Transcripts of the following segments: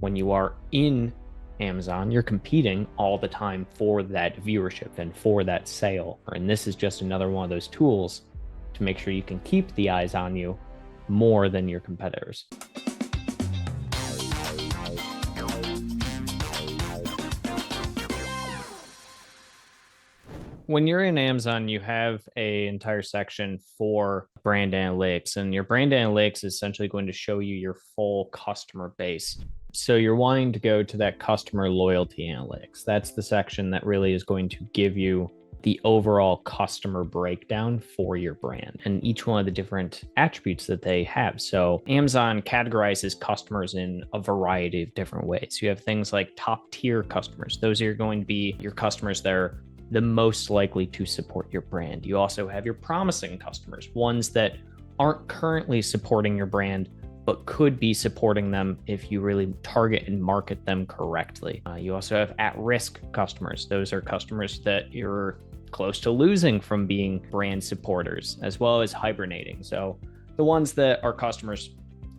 when you are in Amazon, you're competing all the time for that viewership and for that sale. And this is just another one of those tools to make sure you can keep the eyes on you more than your competitors. When you're in Amazon, you have an entire section for brand analytics, and your brand analytics is essentially going to show you your full customer base. So you're wanting to go to that customer loyalty analytics. That's the section that really is going to give you the overall customer breakdown for your brand and each one of the different attributes that they have. So Amazon categorizes customers in a variety of different ways. You have things like top tier customers. Those are going to be your customers that are the most likely to support your brand. You also have your promising customers, ones that aren't currently supporting your brand, but could be supporting them if you really target and market them correctly. You also have at-risk customers. Those are customers that you're close to losing from being brand supporters, as well as hibernating. So the ones that are customers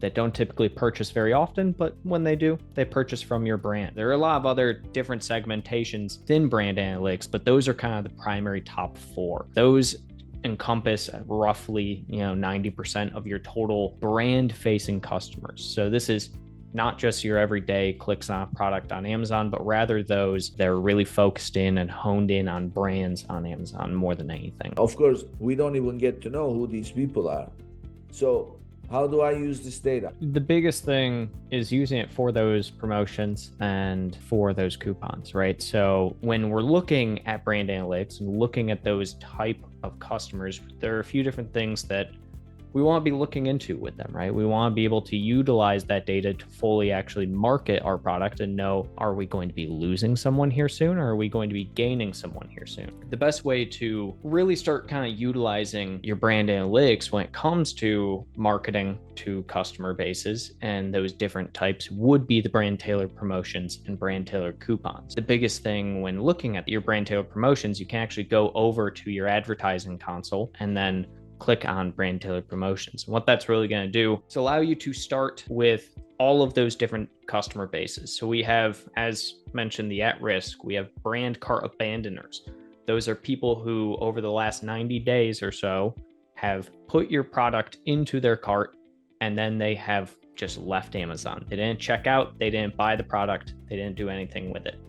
that don't typically purchase very often, but when they do, they purchase from your brand. There are a lot of other different segmentations within brand analytics, but those are kind of the primary top four. Those encompass roughly 90% of your total brand facing customers. So this is not just your everyday clicks on a product on Amazon, but rather those that are really focused in and honed in on brands on Amazon more than anything. Of course, we don't even get to know who these people are. So how do I use this data? The biggest thing is using it for those promotions and for those coupons, right? So when we're looking at brand analytics and looking at those type of customers, there are a few different things that we want to be looking into with them, right? We want to be able to utilize that data to fully actually market our product and know, are we going to be losing someone here soon, or are we going to be gaining someone here soon? The best way to really start kind of utilizing your brand analytics when it comes to marketing to customer bases and those different types would be the brand tailored promotions and brand tailored coupons. The biggest thing when looking at your brand tailored promotions, you can actually go over to your advertising console and then click on brand tailored promotions. And what that's really going to do is allow you to start with all of those different customer bases. So we have, as mentioned, the at-risk, we have brand cart abandoners. Those are people who over the last 90 days or so have put your product into their cart and then they have just left Amazon. They didn't check out, they didn't buy the product, they didn't do anything with it.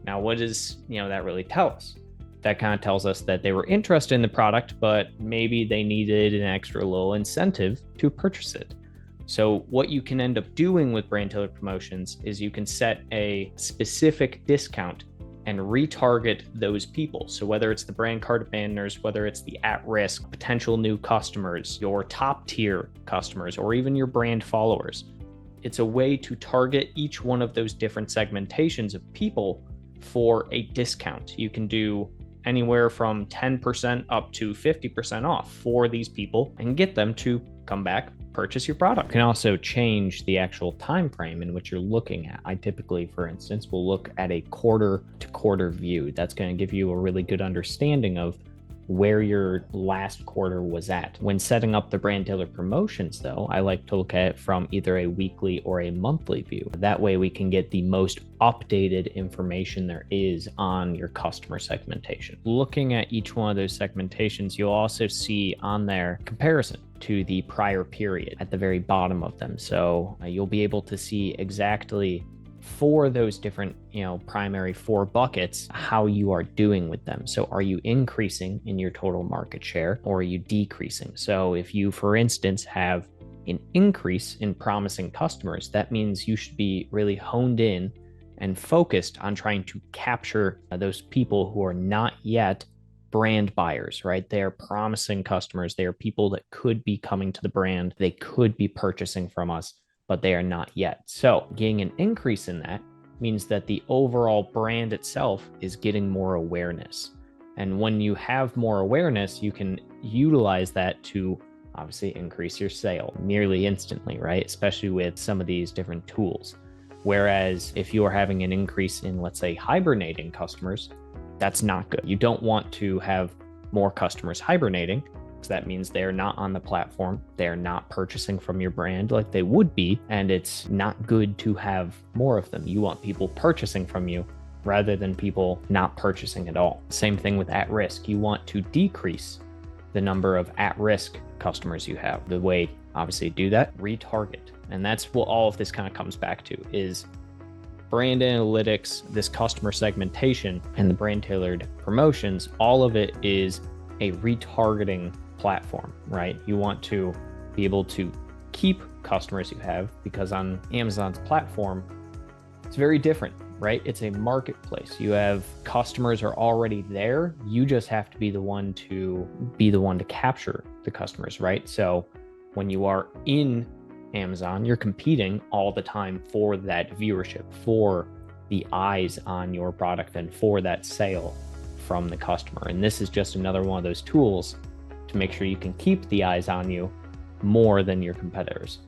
Now, what does that really tell us? That kind of tells us that they were interested in the product, but maybe they needed an extra little incentive to purchase it. So what you can end up doing with brand tailored promotions is you can set a specific discount and retarget those people. So whether it's the brand cart abandoners, whether it's the at-risk potential new customers, your top tier customers, or even your brand followers, it's a way to target each one of those different segmentations of people for a discount. You can do anywhere from 10% up to 50% off for these people and get them to come back, purchase your product. You can also change the actual time frame in which you're looking at. I typically, for instance, will look at a quarter to quarter view. That's going to give you a really good understanding of where your last quarter was at. When setting up the brand tailored promotions though, I like to look at it from either a weekly or a monthly view. That way we can get the most updated information there is on your customer segmentation. Looking at each one of those segmentations, you'll also see on there comparison to the prior period at the very bottom of them. So you'll be able to see exactly for those different, primary four buckets, how you are doing with them. So are you increasing in your total market share or are you decreasing? So if you, for instance, have an increase in promising customers, that means you should be really honed in and focused on trying to capture those people who are not yet brand buyers, right? They are promising customers. They are people that could be coming to the brand. They could be purchasing from us, but they are not yet. So getting an increase in that means that the overall brand itself is getting more awareness. And when you have more awareness, you can utilize that to obviously increase your sale nearly instantly, right? Especially with some of these different tools. Whereas if you are having an increase in, let's say, hibernating customers, that's not good. You don't want to have more customers hibernating That means they're not on the platform. They're not purchasing from your brand like they would be. And it's not good to have more of them. You want people purchasing from you rather than people not purchasing at all. Same thing with at risk. You want to decrease the number of at-risk customers you have. The way, obviously, to do that, retarget. And that's what all of this kind of comes back to, is brand analytics, this customer segmentation, and the brand tailored promotions. All of it is a retargeting platform, right? You want to be able to keep customers you have, because on Amazon's platform, it's very different, right? It's a marketplace. You have customers are already there. You just have to be the one to capture the customers, right? So when you are in Amazon, you're competing all the time for that viewership, for the eyes on your product, and for that sale from the customer. And this is just another one of those tools to make sure you can keep the eyes on you more than your competitors.